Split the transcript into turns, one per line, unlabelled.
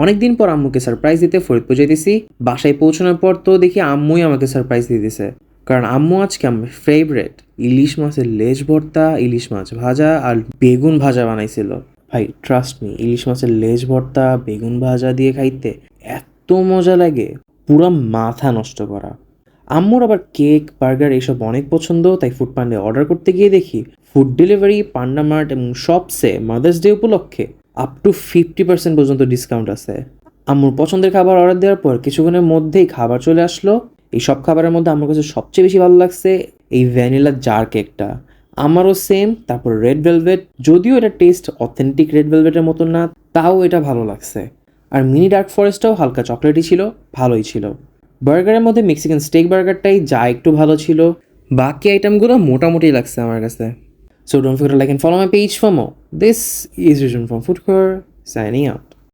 অনেকদিন পর আম্মুকে সারপ্রাইজ দিতে ফরিদপুর যেতেছি। বাসায় পৌঁছানোর পর তো দেখি আম্মুই আমাকে সারপ্রাইজ দিয়ে দিছে, কারণ আম্মু আজকে আমার ফেভারেট ইলিশ মাছের লেজ ভর্তা, ইলিশ মাছ ভাজা আর বেগুন ভাজা বানাইছিল। ভাই ট্রাস্ট মি, ইলিশ মাছের লেজ ভর্তা বেগুন ভাজা দিয়ে খাইতে এত মজা লাগে, পুরো মাথা নষ্ট করা। আম্মুর আবার কেক বার্গার এইসব অনেক পছন্দ, তাই ফুড পান্ডে অর্ডার করতে গিয়ে দেখি ফুড ডেলিভারি, পান্ডা মার্ট এবং শপসে মাদার্স ডে উপলক্ষে আপ টু 50% পর্যন্ত ডিসকাউন্ট আছে। আম্মুর পছন্দের খাবার অর্ডার দেওয়ার পর কিছুক্ষণের মধ্যেই খাবার চলে আসলো। এই সব খাবারের মধ্যে আমার কাছে সবচেয়ে বেশি ভালো লাগছে এই ভ্যানিলা জার কেকটা। আমারও সেম। তারপর রেড ভেলভেট, যদিও এটা টেস্ট অথেন্টিক রেড ভেলভেটের মতো না, তাও এটা ভালো লাগছে। আর মিনি ডার্ক ফরেস্টটাও হালকা চকলেটই ছিল, ভালোই ছিল। বার্গারের মধ্যে মেক্সিকান স্টেক বার্গারটাই যা একটু ভালো ছিল, বাকি আইটেমগুলো মোটামুটি লাগছে আমার কাছে। So don't forget to like and follow my page for more. This is Vision from Food Core, signing out.